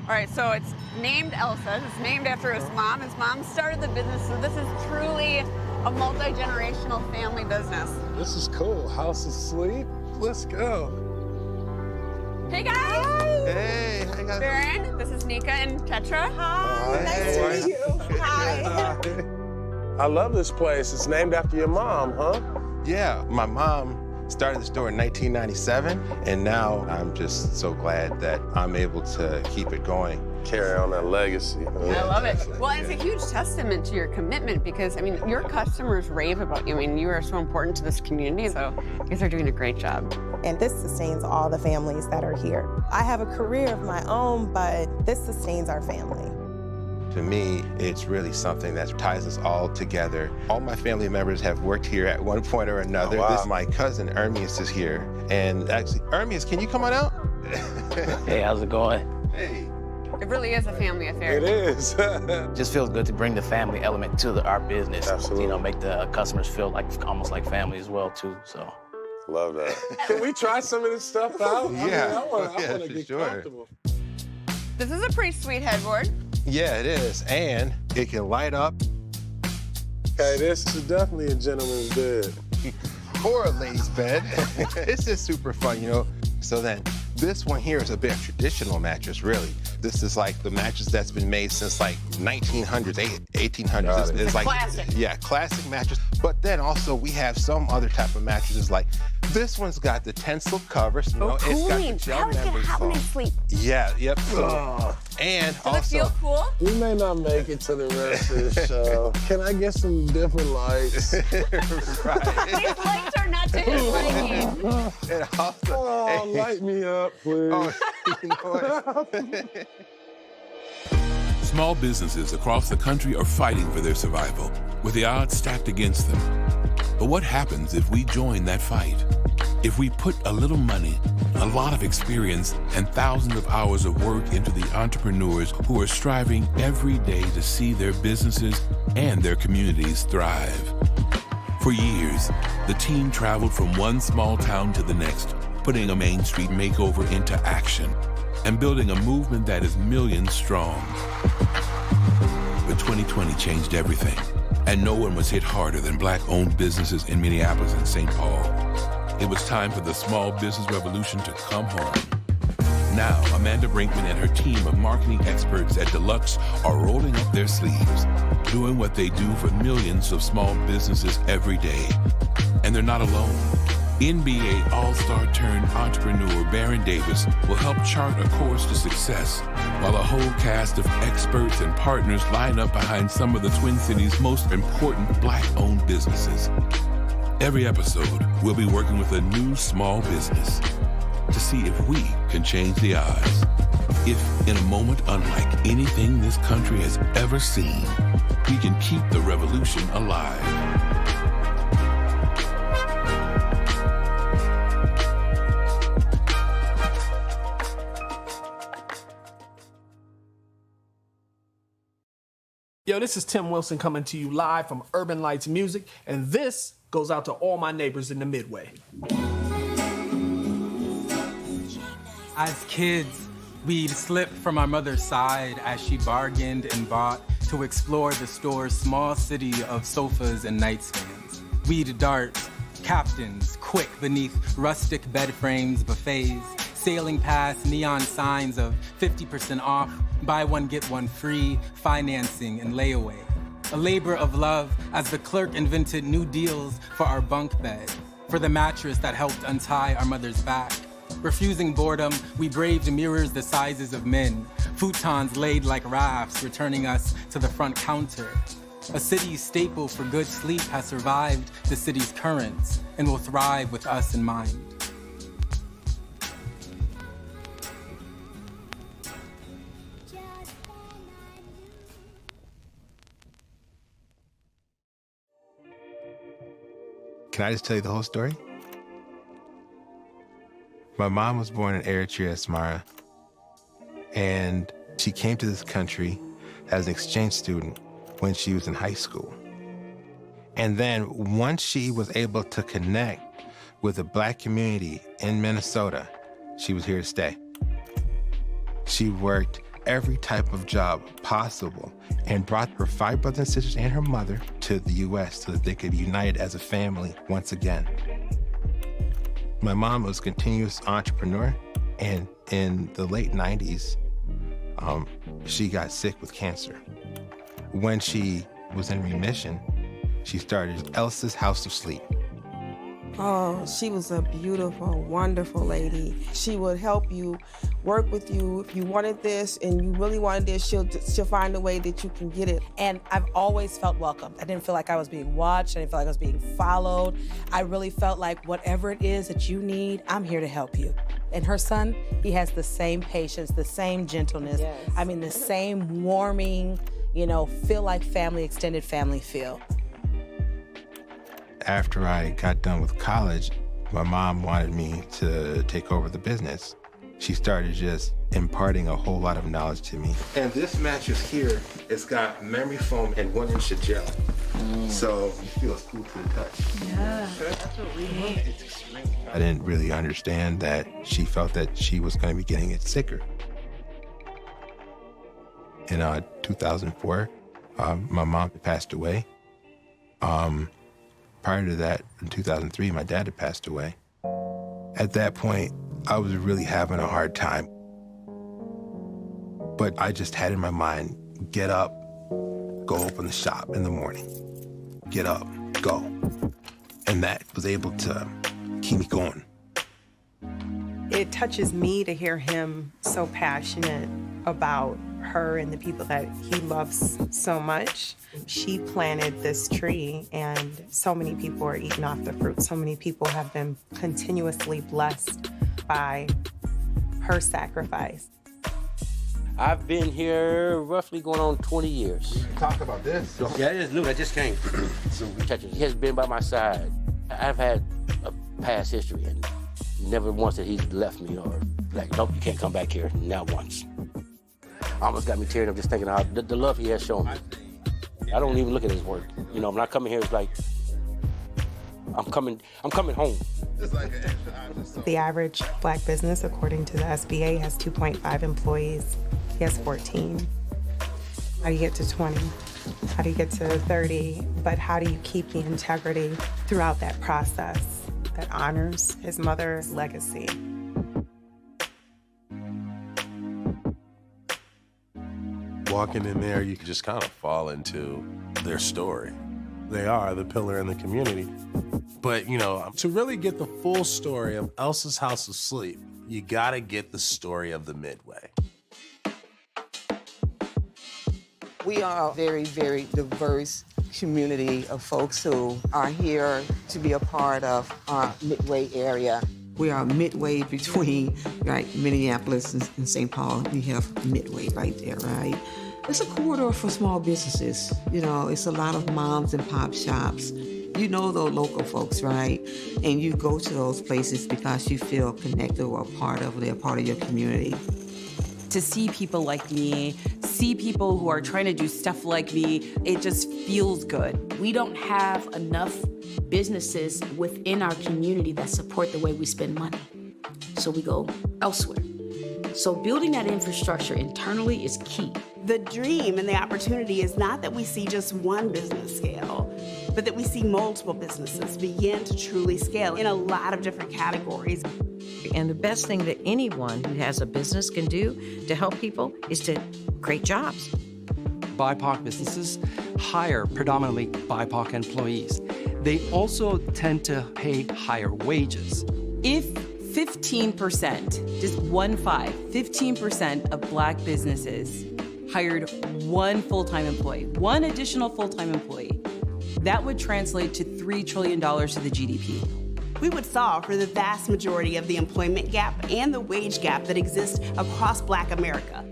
All right, so it's named Elsa. It's named after his mom. His mom started the business, so this is truly a multi-generational family business. This is cool. House asleep. Let's go. Hey, guys. Hey, how you guys? Baron, this is Nika and Tetra. Hi, nice to meet you. Hi. I love this place. It's named after your mom, huh? Yeah, my mom started the store in 1997, and now I'm just so glad that I'm able to keep it going. Carry on that legacy. I love it. Well, it's a huge testament to your commitment because, I mean, your customers rave about you. I mean, you are so important to this community, so you guys are doing a great job. And this sustains all the families that are here. I have a career of my own, but this sustains our family. To me, it's really something that ties us all together. All my family members have worked here at one point or another. Oh, wow. This my cousin, Ermias, is here. And actually, Ermias, can you come on out? Hey, how's it going? Hey. It really is a family affair. It is. Just feels good to bring the family element to our business. Absolutely. You know, make the customers feel like almost like family as well too. So. Love that. Can we try some of this stuff out? Yeah. I want Yeah, to for get sure. comfortable. This is a pretty sweet headboard. Yeah, it is. And it can light up. Okay, this is definitely a gentleman's bed. Or a lady's bed. It's just super fun, you know? So then, this one here is a bit traditional mattress, really. This is like the mattress that's been made since like 1900s, 1800s. It's like, classic. Yeah, classic mattress. But then also we have some other type of mattresses like this one's got the tensile covers, you know, it's got the Cooling. gel How is it members hot when I on. sleep? Yeah, yep. Oh. And Does also, it feel cool? We may not make it to the rest of the show. Can I get some different lights? right. These lights are not to his liking. And also, Oh, light me up, please. oh, you know what? Small businesses across the country are fighting for their survival, with the odds stacked against them. But what happens if we join that fight? If we put a little money, a lot of experience, and thousands of hours of work into the entrepreneurs who are striving every day to see their businesses and their communities thrive? For years, the team traveled from one small town to the next, putting a Main Street makeover into action and building a movement that is millions strong. But 2020 changed everything, and no one was hit harder than Black-owned businesses in Minneapolis and St. Paul. It was time for the small business revolution to come home. Now, Amanda Brinkman and her team of marketing experts at Deluxe are rolling up their sleeves, doing what they do for millions of small businesses every day. And they're not alone. NBA All-Star turned entrepreneur Baron Davis will help chart a course to success, while a whole cast of experts and partners line up behind some of the Twin Cities' most important Black-owned businesses. Every episode, we'll be working with a new small business to see if we can change the odds. If, in a moment unlike anything this country has ever seen, we can keep the revolution alive. Yo, this is Tim Wilson coming to you live from Urban Lights Music, and this goes out to all my neighbors in the Midway. As kids, we'd slip from our mother's side as she bargained and bought to explore the store's small city of sofas and nightstands. We'd dart, captains, quick beneath rustic bed frames, buffets, sailing past neon signs of 50% off, buy one, get one free, financing and layaway. A labor of love as the clerk invented new deals for our bunk bed, for the mattress that helped untie our mother's back. Refusing boredom, we braved mirrors the sizes of men, futons laid like rafts, returning us to the front counter. A city's staple for good sleep has survived the city's currents and will thrive with us in mind. Can I just tell you the whole story? My mom was born in Eritrea, Asmara, and she came to this country as an exchange student when she was in high school. And then once she was able to connect with the Black community in Minnesota, she was here to stay. She worked every type of job possible and brought her 5 brothers and sisters and her mother to the U.S. so that they could be united as a family once again. My mom was a continuous entrepreneur, and in the late 90s, she got sick with cancer. When she was in remission, she started Elsa's House of Sleep. Oh, she was a beautiful, wonderful lady. She would help you, work with you. If you wanted this and you really wanted this, she'll find a way that you can get it. And I've always felt welcome. I didn't feel like I was being watched. I didn't feel like I was being followed. I really felt like whatever it is that you need, I'm here to help you. And her son, he has the same patience, the same gentleness. Yes. I mean, the same warming, feel like family, extended family feel. After I got done with college, my mom wanted me to take over the business. She started just imparting a whole lot of knowledge to me. And this mattress here, it's got memory foam and 1-inch of gel. So you feel it's cool to the touch. Yeah, that's what we need. It's extreme. I didn't really understand that she felt that she was going to be getting it sicker. In 2004, my mom passed away. Prior to that, in 2003, my dad had passed away. At that point, I was really having a hard time. But I just had in my mind, get up, go open the shop in the morning. Get up, go. And that was able to keep me going. It touches me to hear him so passionate about her and the people that he loves so much. She planted this tree, and so many people are eating off the fruit. So many people have been continuously blessed by her sacrifice. I've been here roughly going on 20 years. Talk about this. Yeah, it is new. I just came. He has been by my side. I've had a past history, and never once that he's left me or like, nope, you can't come back here. Not once. Almost got me tearing up just thinking how the love he has shown me. I don't even look at his work. When I come in here, it's like I'm coming home. The average Black business, according to the SBA, has 2.5 employees. He has 14. How do you get to 20? How do you get to 30? But how do you keep the integrity throughout that process that honors his mother's legacy? Walking in there, you can just kind of fall into their story. They are the pillar in the community. But, to really get the full story of Elsa's House of Sleep, you gotta get the story of the Midway. We are a very, very diverse community of folks who are here to be a part of our Midway area. We are midway between Minneapolis and St. Paul. We have Midway right there, right? It's a corridor for small businesses. It's a lot of moms and pop shops. The local folks, right? And you go to those places because you feel connected or a part of, they're part of your community. To see people like me, see people who are trying to do stuff like me, it just feels good. We don't have enough businesses within our community that support the way we spend money. So we go elsewhere. So building that infrastructure internally is key. The dream and the opportunity is not that we see just one business scale, but that we see multiple businesses begin to truly scale in a lot of different categories. And the best thing that anyone who has a business can do to help people is to create jobs. BIPOC businesses hire predominantly BIPOC employees. They also tend to pay higher wages. If 15%, just 15% of Black businesses hired one full-time employee, one additional full-time employee, that would translate to $3 trillion to the GDP. We would solve for the vast majority of the employment gap and the wage gap that exists across Black America.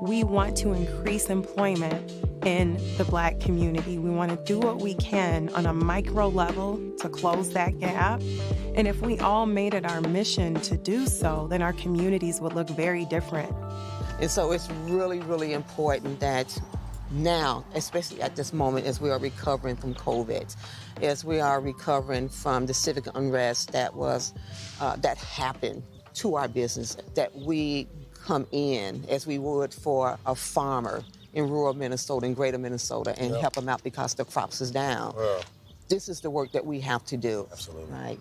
We want to increase employment in the Black community. We want to do what we can on a micro level to close that gap. And if we all made it our mission to do so, then our communities would look very different. And so it's really, really important that now, especially at this moment as we are recovering from COVID, as we are recovering from the civic unrest that happened to our business, that we come in as we would for a farmer in rural Minnesota, in greater Minnesota, and help them out because the crops is down. Yeah. This is the work that we have to do. Absolutely. Right.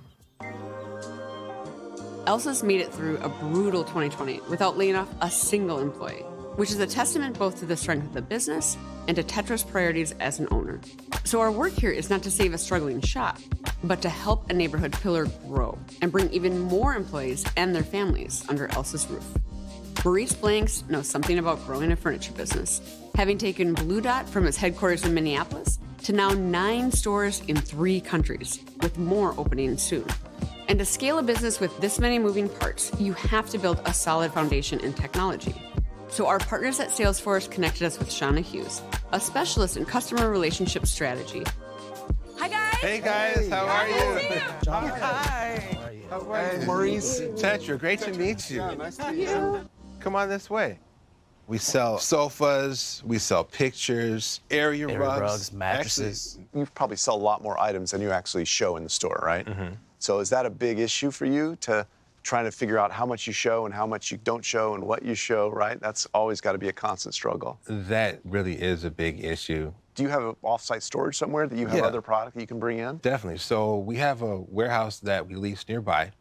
Elsa's made it through a brutal 2020 without laying off a single employee, which is a testament both to the strength of the business and to Tetra's priorities as an owner. So our work here is not to save a struggling shop, but to help a neighborhood pillar grow and bring even more employees and their families under Elsa's roof. Maurice Blanks knows something about growing a furniture business, having taken Blue Dot from its headquarters in Minneapolis to now 9 stores in 3 countries, with more opening soon. And to scale a business with this many moving parts, you have to build a solid foundation in technology. So our partners at Salesforce connected us with Shauna Hughes, a specialist in customer relationship strategy. Hi, guys. Hey, guys. How are you? Hi. How are you? Maurice. Tetra, great to meet you. Nice to meet you. Come on this way. We sell sofas, we sell pictures, area rugs, mattresses. You probably sell a lot more items than you actually show in the store, right? Mm-hmm. So is that a big issue for you to trying to figure out how much you show and how much you don't show and what you show, right? That's always got to be a constant struggle. That really is a big issue. Do you have an off-site storage somewhere that you have other product that you can bring in? Definitely. So we have a warehouse that we lease nearby,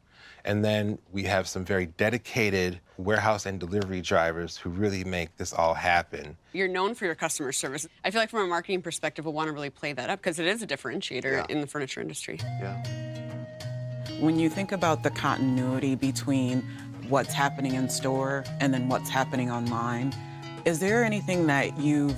and then we have some very dedicated warehouse and delivery drivers who really make this all happen. You're known for your customer service. I feel like from a marketing perspective, we'll want to really play that up because it is a differentiator in the furniture industry. Yeah. When you think about the continuity between what's happening in store and then what's happening online, is there anything that you've,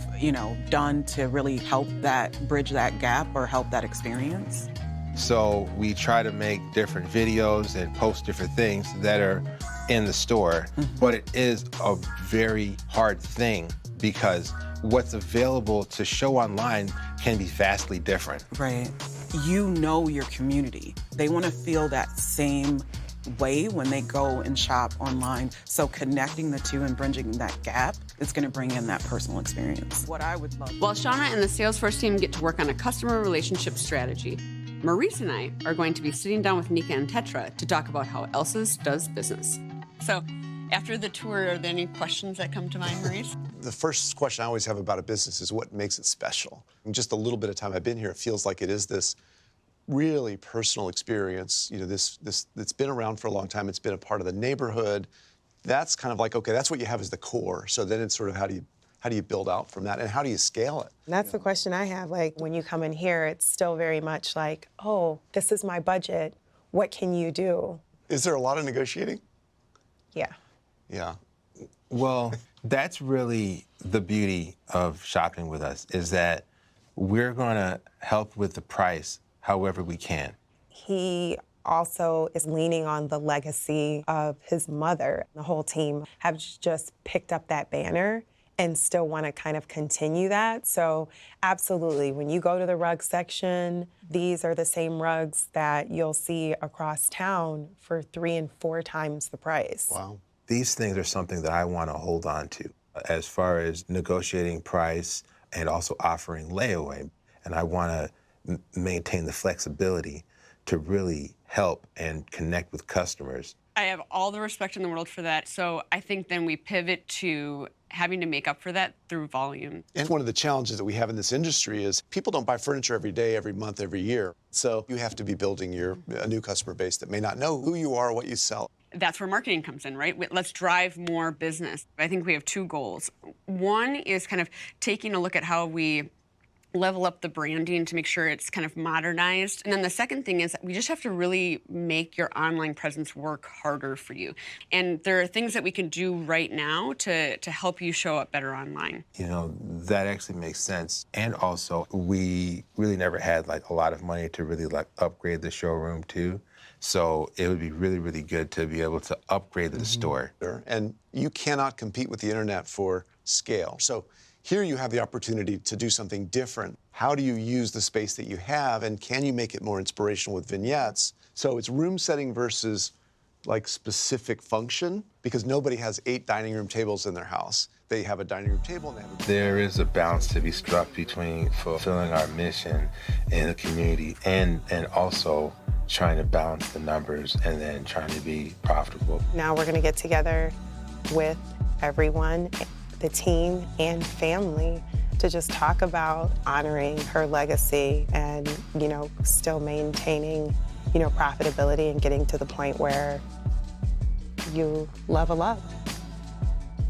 done to really help that bridge that gap or help that experience? So we try to make different videos and post different things that are in the store, but it is a very hard thing because what's available to show online can be vastly different. Right. You know your community. They want to feel that same way when they go and shop online. So connecting the two and bridging that gap is going to bring in that personal experience. What I would love. While Shauna and the Salesforce team get to work on a customer relationship strategy, Maurice and I are going to be sitting down with Nika and Tetra to talk about how Elsa's does business. So after the tour, are there any questions that come to mind, Maurice? The first question I always have about a business is what makes it special. In just a little bit of time I've been here, it feels like it is this really personal experience. This it's been around for a long time. It's been a part of the neighborhood. That's kind of like, okay, that's what you have as the core. So then it's sort of how do you build out from that and how do you scale it? That's the question I have. Like when you come in here, it's still very much like, oh, this is my budget. What can you do? Is there a lot of negotiating? Yeah. Yeah. Well, that's really the beauty of shopping with us, is that we're going to help with the price however we can. He also is leaning on the legacy of his mother. The whole team have just picked up that banner and still want to kind of continue that. So absolutely, when you go to the rug section, these are the same rugs that you'll see across town for 3 and 4 times the price. Wow. These things are something that I want to hold on to as far as negotiating price and also offering layaway. And I want to maintain the flexibility to really help and connect with customers. I have all the respect in the world for that. So I think then we pivot to having to make up for that through volume. And one of the challenges that we have in this industry is people don't buy furniture every day, every month, every year. So you have to be building a new customer base that may not know who you are or what you sell. That's where marketing comes in, right? Let's drive more business. I think we have 2 goals. One is kind of taking a look at how we level up the branding to make sure it's kind of modernized. And then the second thing is we just have to really make your online presence work harder for you. And there are things that we can do right now to help you show up better online. That actually makes sense. And also, we really never had a lot of money to really upgrade the showroom too. So it would be really, really good to be able to upgrade the store. And you cannot compete with the internet for scale. So here you have the opportunity to do something different. How do you use the space that you have, and can you make it more inspirational with vignettes? So it's room setting versus specific function, because nobody has 8 dining room tables in their house. They have a dining room table and they have There is a balance to be struck between fulfilling our mission in the community and also trying to balance the numbers and then trying to be profitable. Now we're going to get together with everyone, the team and family, to just talk about honoring her legacy and, still maintaining, profitability and getting to the point where you level up.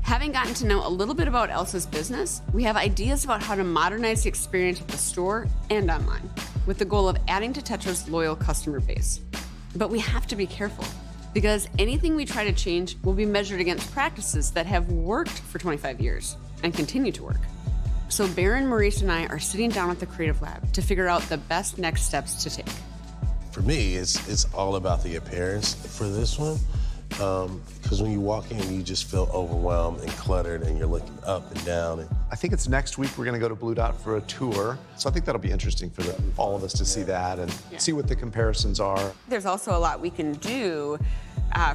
Having gotten to know a little bit about Elsa's business, we have ideas about how to modernize the experience at the store and online, with the goal of adding to Tetra's loyal customer base. But we have to be careful, because anything we try to change will be measured against practices that have worked for 25 years and continue to work. So Baron, Maurice, and I are sitting down at the Creative Lab to figure out the best next steps to take. For me, it's all about the appearance for this one. Because when you walk in, you just feel overwhelmed and cluttered, and you're looking up and down. I think it's next week we're going to go to Blue Dot for a tour. So I think that'll be interesting for all of us to see that and see what the comparisons are. There's also a lot we can do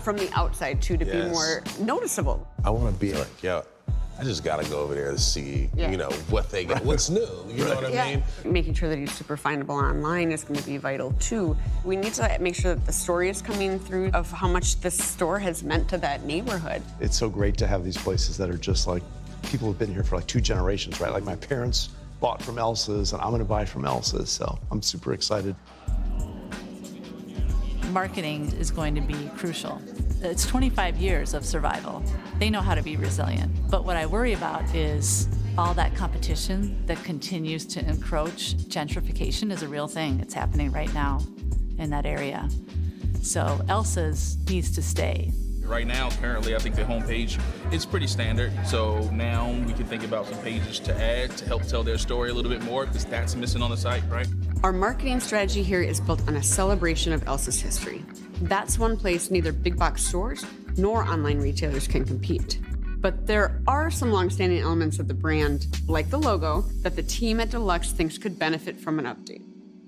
from the outside, too, to be more noticeable. I want to be like, yo, I just got to go over there to see, what they got, what's new, you know what I mean? Making sure that he's super findable online is going to be vital, too. We need to make sure that the story is coming through of how much this store has meant to that neighborhood. It's so great to have these places that are just like, people have been here for like 2 generations, right? Like my parents bought from Elsa's, and I'm going to buy from Elsa's, so I'm super excited. Marketing is going to be crucial. It's 25 years of survival. They know how to be resilient. But what I worry about is all that competition that continues to encroach. Gentrification is a real thing. It's happening right now in that area. So Elsa's needs to stay. Right now, currently, I think the homepage is pretty standard. So now we can think about some pages to add to help tell their story a little bit more, because that's missing on the site, right? Our marketing strategy here is built on a celebration of Elsa's history. That's one place neither big box stores nor online retailers can compete. But there are some longstanding elements of the brand, like the logo, that the team at Deluxe thinks could benefit from an update.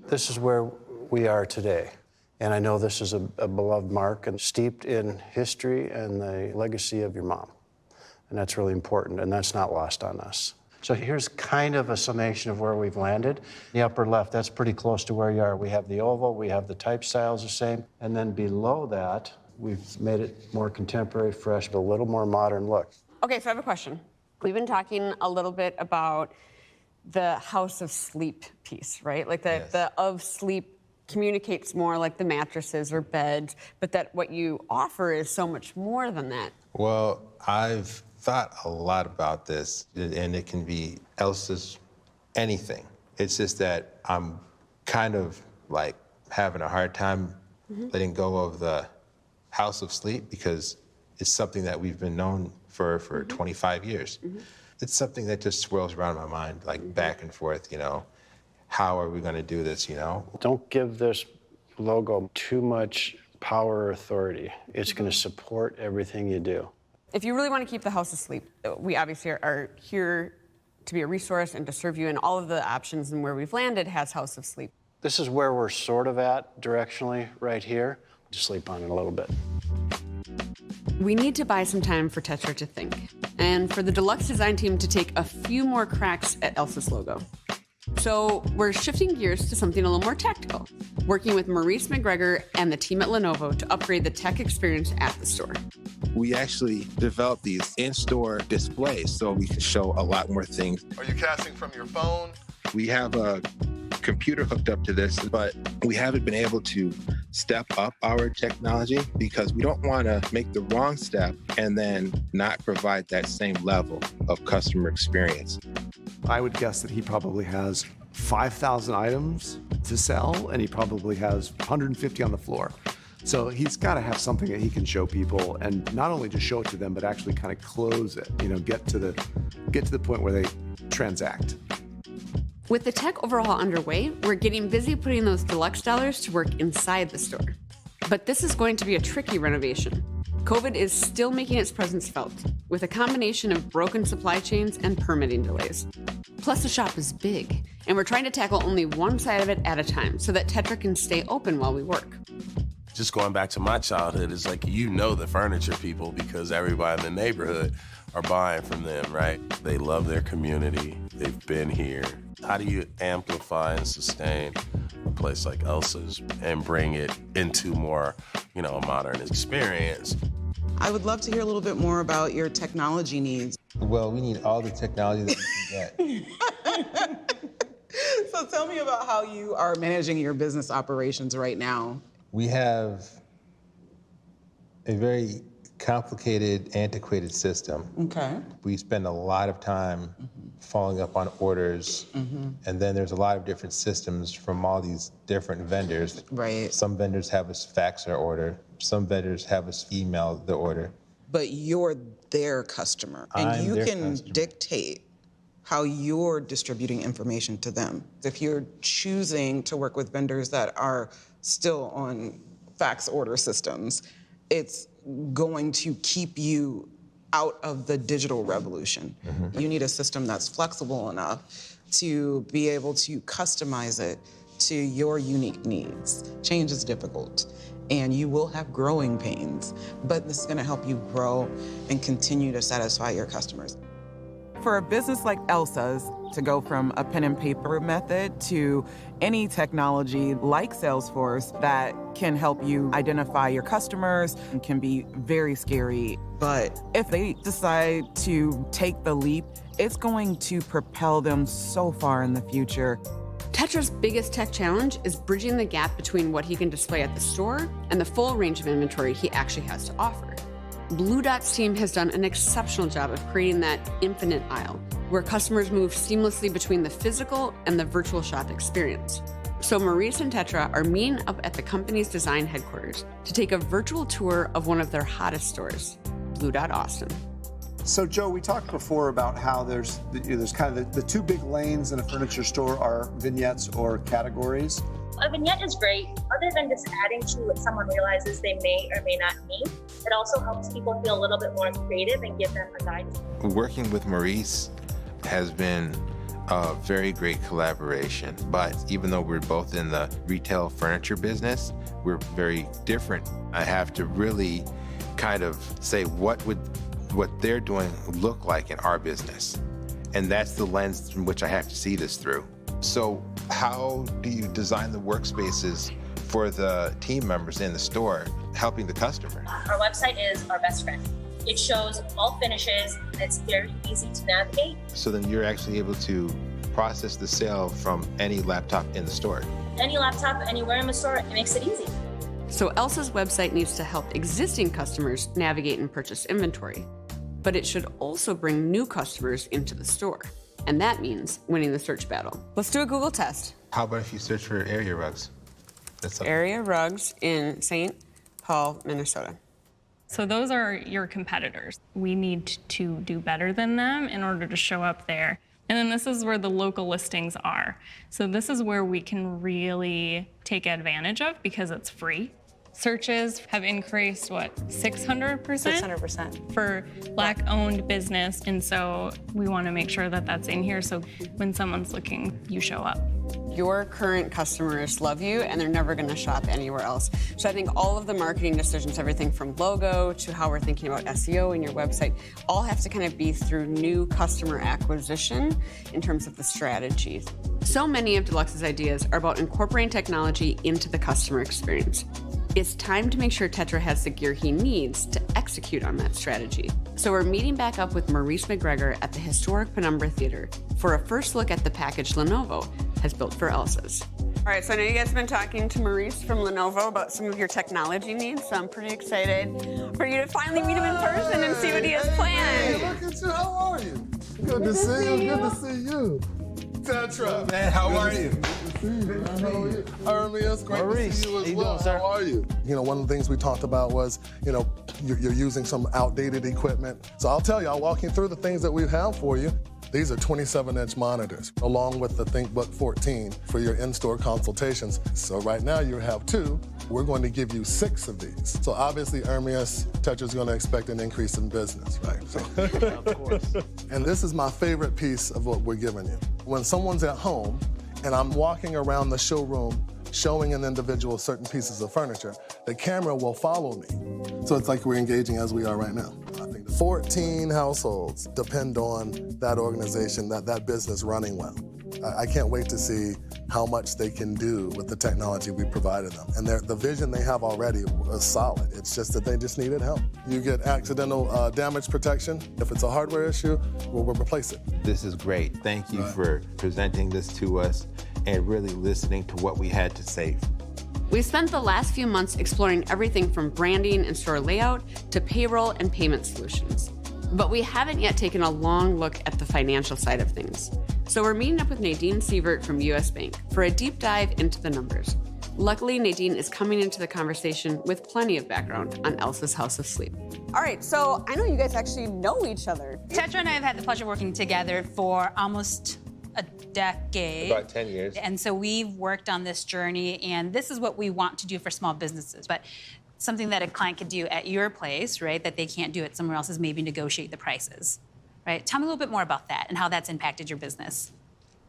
This is where we are today. And I know this is a beloved mark and steeped in history and the legacy of your mom. And that's really important, and that's not lost on us. So here's kind of a summation of where we've landed. The upper left, that's pretty close to where you are. We have the oval, we have the type styles the same, and then below that, we've made it more contemporary, fresh, a little more modern look. Okay, so I have a question. We've been talking a little bit about the House of Sleep piece, right? Like the of sleep communicates more like the mattresses or beds, but that what you offer is so much more than that. Well, I've thought a lot about this, and it can be Elsa's anything. It's just that I'm kind of like having a hard time letting go of the House of Sleep, because it's something that we've been known for 25 years. It's something that just swirls around my mind, like back and forth, How are we going to do this, Don't give this logo too much power or authority. It's going to support everything you do. If you really want to keep the House of Sleep, we obviously are here to be a resource and to serve you, and all of the options and where we've landed has House of Sleep. This is where we're sort of at directionally right here. Just sleep on it a little bit. We need to buy some time for Tetra to think, and for the Deluxe design team to take a few more cracks at Elsa's logo. So we're shifting gears to something a little more tactical, working with Maurice McGregor and the team at Lenovo to upgrade the tech experience at the store. We actually developed these in-store displays so we can show a lot more things. Are you casting from your phone? We have a computer hooked up to this, but we haven't been able to step up our technology because we don't want to make the wrong step and then not provide that same level of customer experience. I would guess that he probably has 5,000 items to sell, and he probably has 150 on the floor. So he's got to have something that he can show people, and not only just show it to them, but actually kind of close it. Get to the point where they transact. With the tech overhaul underway, we're getting busy putting those Deluxe dollars to work inside the store. But this is going to be a tricky renovation. COVID is still making its presence felt, with a combination of broken supply chains and permitting delays. Plus, the shop is big, and we're trying to tackle only one side of it at a time so that Tetra can stay open while we work. Just going back to my childhood, it's like the furniture people because everybody in the neighborhood are buying from them, right? They love their community. They've been here. How do you amplify and sustain a place like Elsa's and bring it into more, a modern experience? I would love to hear a little bit more about your technology needs. Well, we need all the technology that we can get. So tell me about how you are managing your business operations right now. We have a very complicated, antiquated system. Okay. We spend a lot of time following up on orders, and then there's a lot of different systems from all these different vendors. Right. Some vendors have us fax our order. Some vendors have us email the order. But you're their customer, and I'm you their can customer. dictate how you're distributing information to them. If you're choosing to work with vendors that are still on fax order systems, it's going to keep you out of the digital revolution. You need a system that's flexible enough to be able to customize it to your unique needs. Change is difficult, and you will have growing pains, but this is gonna help you grow and continue to satisfy your customers. For a business like Elsa's to go from a pen and paper method to any technology like Salesforce that can help you identify your customers can be very scary. But if they decide to take the leap, it's going to propel them so far in the future. Tetra's biggest tech challenge is bridging the gap between what he can display at the store and the full range of inventory he actually has to offer. Blue Dot's team has done an exceptional job of creating that infinite aisle, where customers move seamlessly between the physical and the virtual shop experience. So Maurice and Tetra are meeting up at the company's design headquarters to take a virtual tour of one of their hottest stores, Blue Dot Austin. So Joe, we talked before about how there's kind of the two big lanes in a furniture store are vignettes or categories. A vignette is great. Other than just adding to what someone realizes they may or may not need, it also helps people feel a little bit more creative and give them a guide. Working with Maurice has been a very great collaboration, but even though we're both in the retail furniture business, we're very different. I have to really kind of say what they're doing look like in our business. And that's the lens in which I have to see this through. So how do you design the workspaces for the team members in the store, helping the customer? Our website is our best friend. It shows all finishes, and it's very easy to navigate. So then you're actually able to process the sale from any laptop in the store. Any laptop, anywhere in the store, it makes it easy. So Elsa's website needs to help existing customers navigate and purchase inventory, but it should also bring new customers into the store. And that means winning the search battle. Let's do a Google test. How about if you search for area rugs? Area rugs in St. Paul, Minnesota. So those are your competitors. We need to do better than them in order to show up there. And then this is where the local listings are. So this is where we can really take advantage of because it's free. Searches have increased, 600%? 600%. For Black-owned business, and so we want to make sure that that's in here so when someone's looking, you show up. Your current customers love you and they're never going to shop anywhere else. So I think all of the marketing decisions, everything from logo to how we're thinking about SEO and your website, all have to kind of be through new customer acquisition in terms of the strategy. So many of Deluxe's ideas are about incorporating technology into the customer experience. It's time to make sure Tetra has the gear he needs to execute on that strategy. So we're meeting back up with Maurice McGregor at the historic Penumbra Theater for a first look at the package Lenovo has built for Elsa's. All right, so I know you guys have been talking to Maurice from Lenovo about some of your technology needs, so I'm pretty excited for you to finally meet him in person and see what he has planned. Hey, look at you, how are you? Good to see you, good to see you. Tetra. Man, how are you? Hermes, great to see you as well. How are you? You know, one of the things we talked about was, you're using some outdated equipment. So I'll tell you, I'll walk you through the things that we have for you. These are 27-inch monitors, along with the ThinkBook 14 for your in-store consultations. So right now you have 2. We're going to give you 6 of these. So obviously, Hermes, Tetra's going to expect an increase in business, right? So. Of course. And this is my favorite piece of what we're giving you. When someone's at home and I'm walking around the showroom showing an individual certain pieces of furniture, the camera will follow me. So it's like we're engaging as we are right now. I think 14 households depend on that organization, that business running well. I can't wait to see how much they can do with the technology we provided them. And the vision they have already is solid. It's just that they just needed help. You get accidental damage protection. If it's a hardware issue, we'll replace it. This is great. Thank you for presenting this to us and really listening to what we had to say. We spent the last few months exploring everything from branding and store layout to payroll and payment solutions. But we haven't yet taken a long look at the financial side of things. So we're meeting up with Nadine Sievert from US Bank for a deep dive into the numbers. Luckily, Nadine is coming into the conversation with plenty of background on Elsa's House of Sleep. All right, so I know you guys actually know each other. Tetra and I have had the pleasure of working together for almost a decade. About 10 years. And so we've worked on this journey, and this is what we want to do for small businesses. But something that a client could do at your place, right, that they can't do at somewhere else is maybe negotiate the prices, right? Tell me a little bit more about that and how that's impacted your business.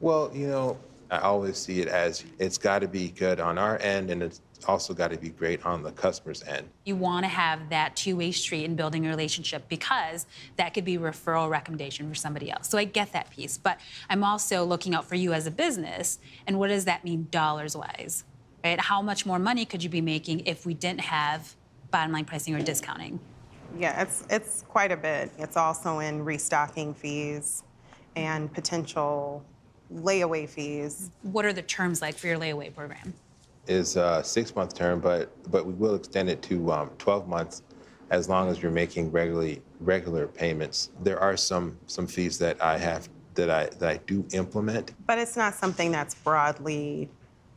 Well, you know, I always see it as it's got to be good on our end, and it's also got to be great on the customer's end. You want to have that two-way street in building a relationship because that could be a referral recommendation for somebody else. So I get that piece, but I'm also looking out for you as a business, and what does that mean dollars-wise, right? How much more money could you be making if we didn't have bottom line pricing or discounting? Yeah, it's quite a bit. It's also in restocking fees and potential layaway fees. What are the terms like for your layaway program? Is a 6-month term, but we will extend it to 12 months as long as you're making regular payments. There are some fees that I have that I do implement. But it's not something that's broadly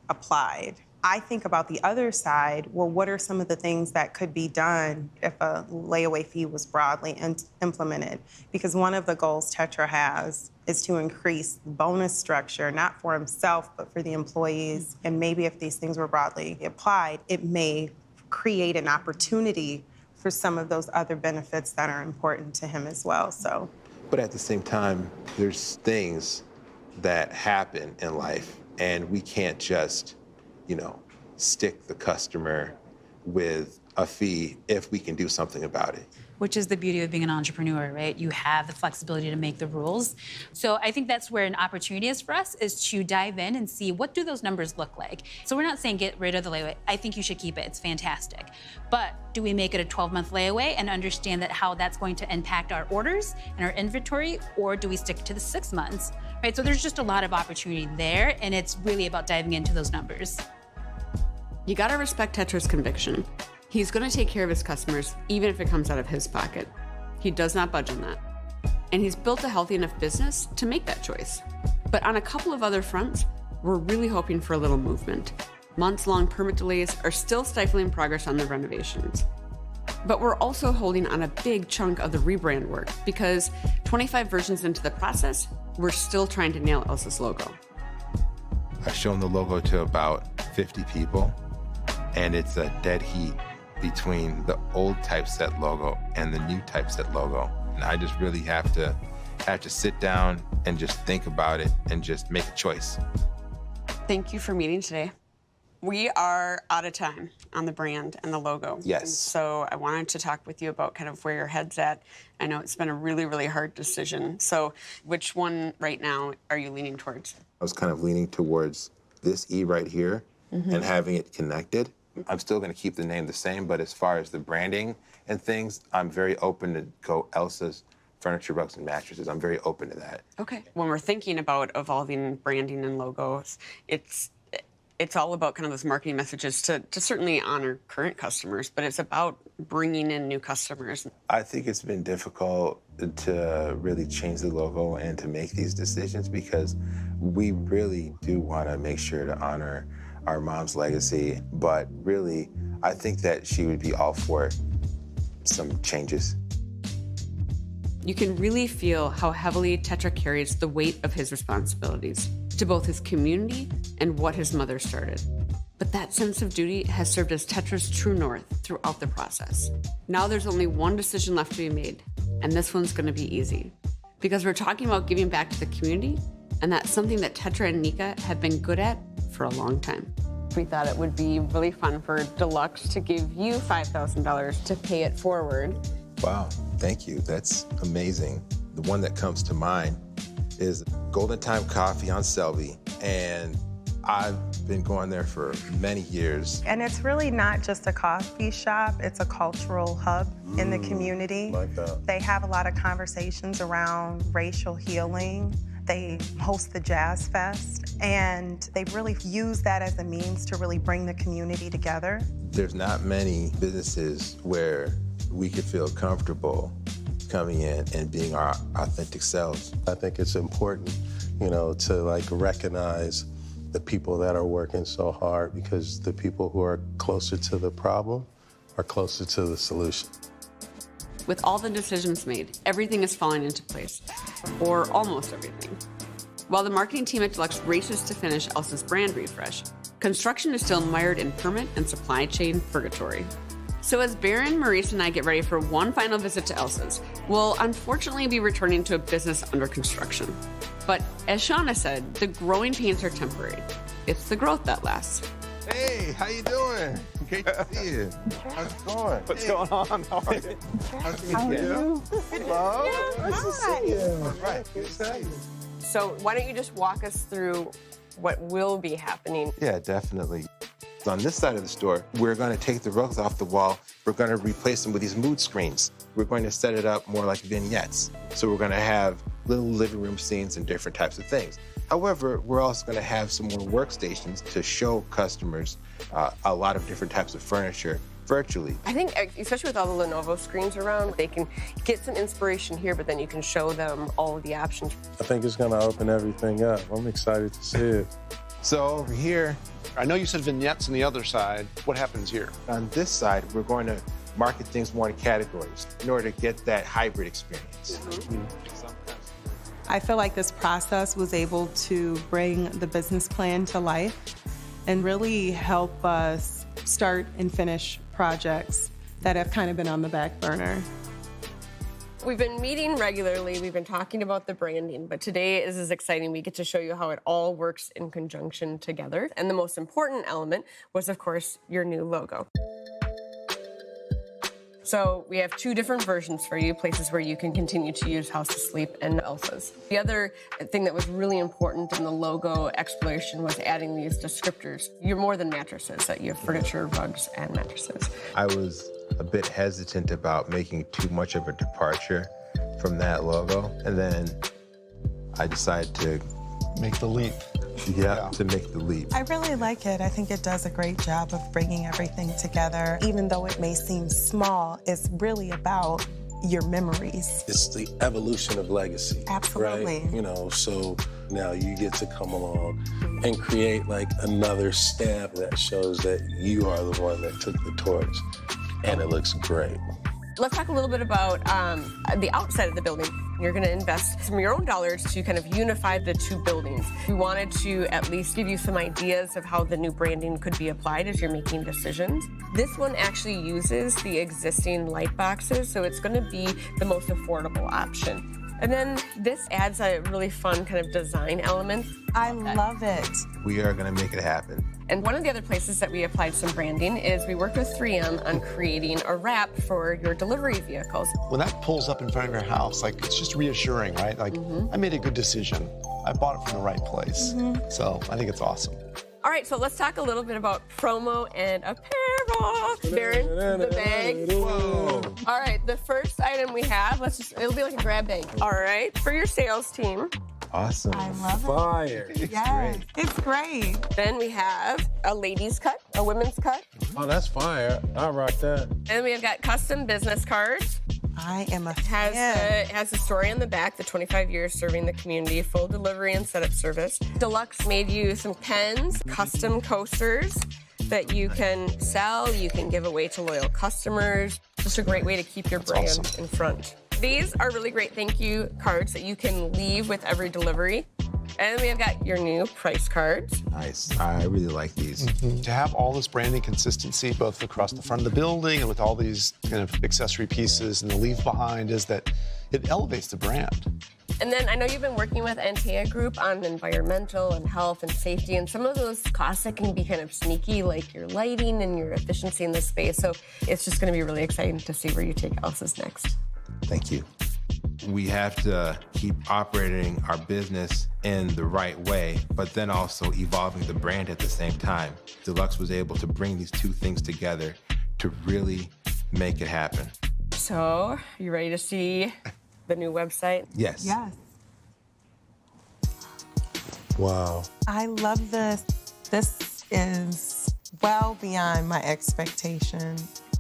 applied. I think about the other side, well, what are some of the things that could be done if a layaway fee was broadly implemented? Because one of the goals Tetra has is to increase bonus structure, not for himself, but for the employees. And maybe if these things were broadly applied, it may create an opportunity for some of those other benefits that are important to him as well, so. But at the same time, there's things that happen in life, and we can't just, you know, stick the customer with a fee if we can do something about it. Which is the beauty of being an entrepreneur, right? You have the flexibility to make the rules. So I think that's where an opportunity is for us, is to dive in and see what do those numbers look like. So we're not saying get rid of the layaway. I think you should keep it, it's fantastic. But do we make it a 12-month layaway and understand that how that's going to impact our orders and our inventory, or do we stick to the 6 months, right? So there's just a lot of opportunity there, and it's really about diving into those numbers. You gotta respect Tetra's conviction. He's gonna take care of his customers, even if it comes out of his pocket. He does not budge on that. And he's built a healthy enough business to make that choice. But on a couple of other fronts, we're really hoping for a little movement. Months-long permit delays are still stifling progress on the renovations. But we're also holding on a big chunk of the rebrand work because 25 versions into the process, we're still trying to nail Elsa's logo. I've shown the logo to about 50 people, and it's a dead heat between the old typeset logo and the new typeset logo. And I just really have to sit down and just think about it and just make a choice. Thank you for meeting today. We are out of time on the brand and the logo. Yes. And so I wanted to talk with you about kind of where your head's at. I know it's been a really, really hard decision. So which one right now are you leaning towards? I was kind of leaning towards this E right here and having it connected. I'm still going to keep the name the same, but as far as the branding and things, I'm very open to go Elsa's Furniture, Rugs, and Mattresses. I'm very open to that. Okay. When we're thinking about evolving branding and logos, it's all about kind of those marketing messages to certainly honor current customers, but it's about bringing in new customers. I think it's been difficult to really change the logo and to make these decisions because we really do want to make sure to honor our mom's legacy, but really, I think that she would be all for some changes. You can really feel how heavily Tetra carries the weight of his responsibilities to both his community and what his mother started. But that sense of duty has served as Tetra's true north throughout the process. Now there's only one decision left to be made, and this one's gonna be easy. Because we're talking about giving back to the community, and that's something that Tetra and Nika have been good at for a long time. We thought it would be really fun for Deluxe to give you $5,000 to pay it forward. Wow, thank you. That's amazing. The one that comes to mind is Golden Time Coffee on Selby, and I've been going there for many years. And it's really not just a coffee shop, it's a cultural hub in the community. Like that. They have a lot of conversations around racial healing. They host the Jazz Fest, and they really use that as a means to really bring the community together. There's not many businesses where we could feel comfortable coming in and being our authentic selves. I think it's important, to like recognize the people that are working so hard, because the people who are closer to the problem are closer to the solution. With all the decisions made, everything is falling into place, or almost everything. While the marketing team at Deluxe races to finish Elsa's brand refresh, construction is still mired in permit and supply chain purgatory. So as Baron, Maurice, and I get ready for one final visit to Elsa's, we'll unfortunately be returning to a business under construction. But as Shauna said, the growing pains are temporary. It's the growth that lasts. Hey, how you doing? Great to see you. How's it going? What's going on? How are you? How are you? Hello. Nice to see you. All right, good to see you. So why don't you just walk us through what will be happening? Yeah, definitely. On this side of the store, we're going to take the rugs off the wall. We're going to replace them with these mood screens. We're going to set it up more like vignettes. So we're going to have little living room scenes and different types of things. However, we're also going to have some more workstations to show customers a lot of different types of furniture virtually. I think, especially with all the Lenovo screens around, they can get some inspiration here, but then you can show them all of the options. I think it's going to open everything up. I'm excited to see it. So over here, I know you said vignettes on the other side. What happens here? on this side, we're going to market things more in categories in order to get that hybrid experience. I feel like this process was able to bring the business plan to life and really help us start and finish projects that have kind of been on the back burner. We've been meeting regularly, we've been talking about the branding, but today is exciting. We get to show you how it all works in conjunction together. And the most important element was, of course, your new logo. So we have two different versions for you, places where you can continue to use House to Sleep and Elsa's. The other thing that was really important in the logo exploration was adding these descriptors. You're more than mattresses, that you have furniture, rugs, and mattresses. I was a bit hesitant about making too much of a departure from that logo. And then I decided to Make the leap. to make the leap. I really like it. I think it does a great job of bringing everything together. Even though it may seem small, it's really about your memories. It's the evolution of legacy. Absolutely. Right? So now you get to come along and create like another stamp that shows that you are the one that took the torch, and it looks great. Let's talk a little bit about the outside of the building. You're going to invest some of your own dollars to kind of unify the two buildings. We wanted to at least give you some ideas of how the new branding could be applied as you're making decisions. This one actually uses the existing light boxes, so it's going to be the most affordable option. And then this adds a really fun kind of design element. I love it. We are going to make it happen. And one of the other places that we applied some branding is we worked with 3M on creating a wrap for your delivery vehicles. When that pulls up in front of your house, like, it's just reassuring, right? Like, I made a good decision. I bought it from the right place. So I think it's awesome. All right, so let's talk a little bit about promo and apparel. Baron, the bag. Whoa. All right, the first item we have, it'll be like a grab bag. All right, for your sales team. Awesome. I love it. Fire. Yes, it's great. Then we have a ladies cut, a women's cut. Oh, that's fire. I'll rock that. And we have got custom business cards. I am a It has a story on the back, the 25 years serving the community, full delivery and setup service. Deluxe made you some pens, custom coasters that you can sell, you can give away to loyal customers. Just a great way to keep your brand in front. These are really great thank you cards that you can leave with every delivery. And then we have got your new price cards. Nice. I really like these. To have all this branding consistency, both across the front of the building and with all these kind of accessory pieces and the leave behind, is that it elevates the brand. And then I know you've been working with Antea Group on environmental and health and safety, and some of those costs that can be kind of sneaky, like your lighting and your efficiency in the space. So it's just going to be really exciting to see where you take Elsa's next. Thank you. We have to keep operating our business in the right way, but then also evolving the brand at the same time. Deluxe was able to bring these two things together to really make it happen. So, you ready to see the new website? Yes. Yes. Wow. I love this. This is well beyond my expectation.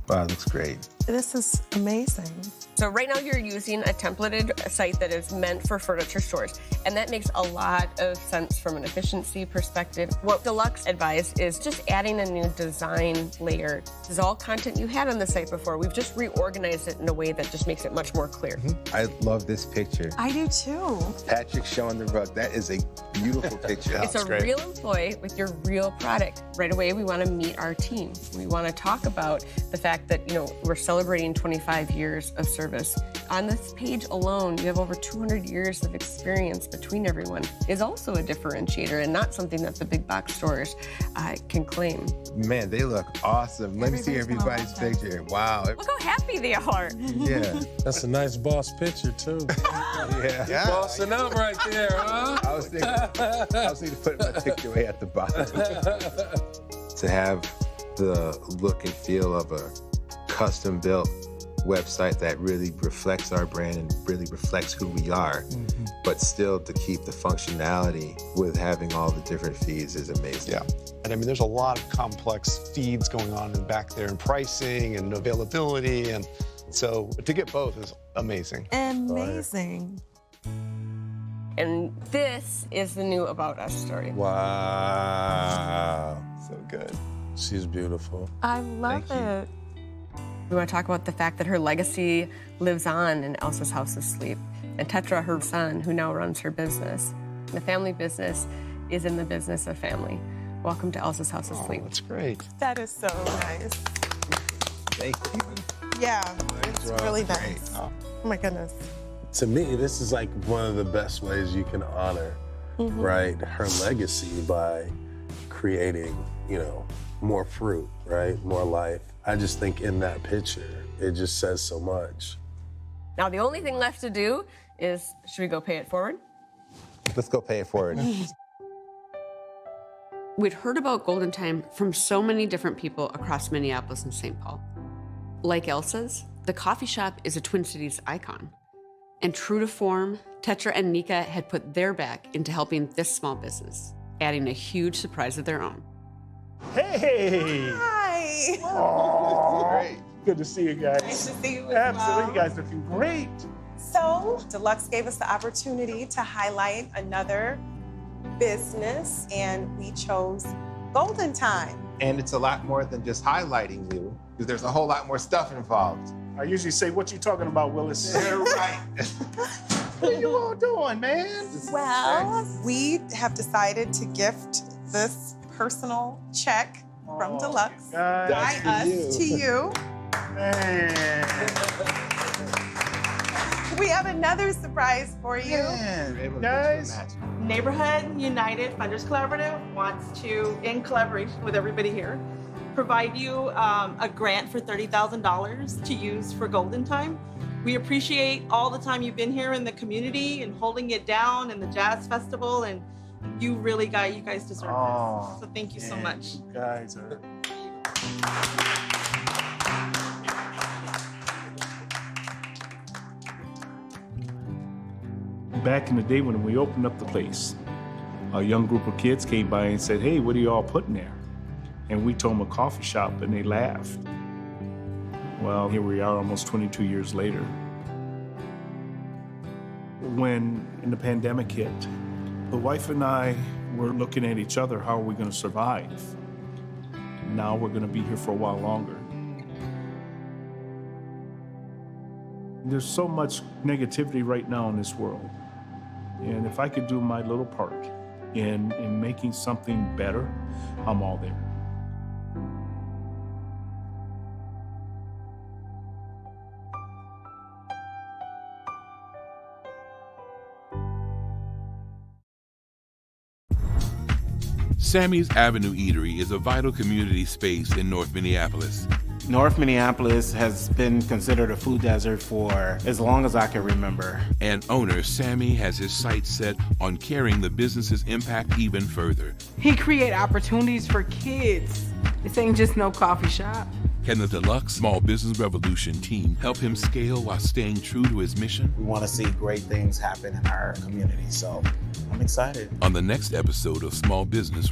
Wow, it looks great. This is amazing. So right now you're using a templated site that is meant for furniture stores, and that makes a lot of sense from an efficiency perspective. What Deluxe advised is just adding a new design layer. This is all content you had on the site before. We've just reorganized it in a way that just makes it much more clear. I love this picture. I do too. Patrick showing the rug. That is a beautiful picture. It's a real employee with your real product. Right away, we want to meet our team. We want to talk about the fact that, we're celebrating 25 years of service. On this page alone, you have over 200 years of experience between everyone. Is also a differentiator and not something that the big box stores can claim. Man, they look awesome. Let me see everybody's picture. Wow. Look how happy they are. Yeah. That's a nice boss picture, too. Yeah. Bossing up right there, huh? I was thinking putting my picture way at the bottom. To have the look and feel of a custom-built website that really reflects our brand and really reflects who we are, but still to keep the functionality with having all the different feeds is amazing. Yeah. And I mean, there's a lot of complex feeds going on in back there, and pricing and availability. And so to get both is amazing. Amazing. And this is the new About Us story. Wow. So good. She's beautiful. I love it. We want to talk about the fact that her legacy lives on in Elsa's House of Sleep. And Tetra, her son, who now runs her business. The family business is in the business of family. Welcome to Elsa's House of Sleep. That's great. That is so nice. Thank you. Yeah, it's job. really nice. Oh my goodness. To me, this is like one of the best ways you can honor, right, her legacy by creating, more fruit, right, more life. I just think in that picture, it just says so much. Now, the only thing left to do is, should we go pay it forward? Let's go pay it forward. We'd heard about Golden Time from so many different people across Minneapolis and St. Paul. Like Elsa's, the coffee shop is a Twin Cities icon. And true to form, Tetra and Nika had put their back into helping this small business, adding a huge surprise of their own. Hey! Hi. Oh, great. Good to see you guys. Nice to see you as Absolutely, well. you guys looking great. So, Deluxe gave us the opportunity to highlight another business, and we chose Golden Time. And it's a lot more than just highlighting you, because there's a whole lot more stuff involved. I usually say, what you talking about, Willis? Yeah, right. What are you all doing, man? Well, we have decided to gift this personal check from Deluxe by us to you. Man. We have another surprise for you. Guys. Neighborhood United Funders Collaborative wants to, in collaboration with everybody here, provide you a grant for $30,000 to use for Golden Time. We appreciate all the time you've been here in the community and holding it down and the Jazz Festival, and you guys deserve this. So thank you so much. You guys are. Back in the day when we opened up the place, a young group of kids came by and said, hey, what are you all putting there? And we told them a coffee shop, and they laughed. Well, here we are almost 22 years later. When the pandemic hit, the wife and I were looking at each other, how are we going to survive? Now we're going to be here for a while longer. There's so much negativity right now in this world. And if I could do my little part in making something better, I'm all there. Sammy's Avenue Eatery is a vital community space in North Minneapolis. North Minneapolis has been considered a food desert for as long as I can remember. And owner Sammy has his sights set on carrying the business's impact even further. He create opportunities for kids. This ain't just no coffee shop. Can the Deluxe Small Business Revolution team help him scale while staying true to his mission? We want to see great things happen in our community, so I'm excited. On the next episode of Small Business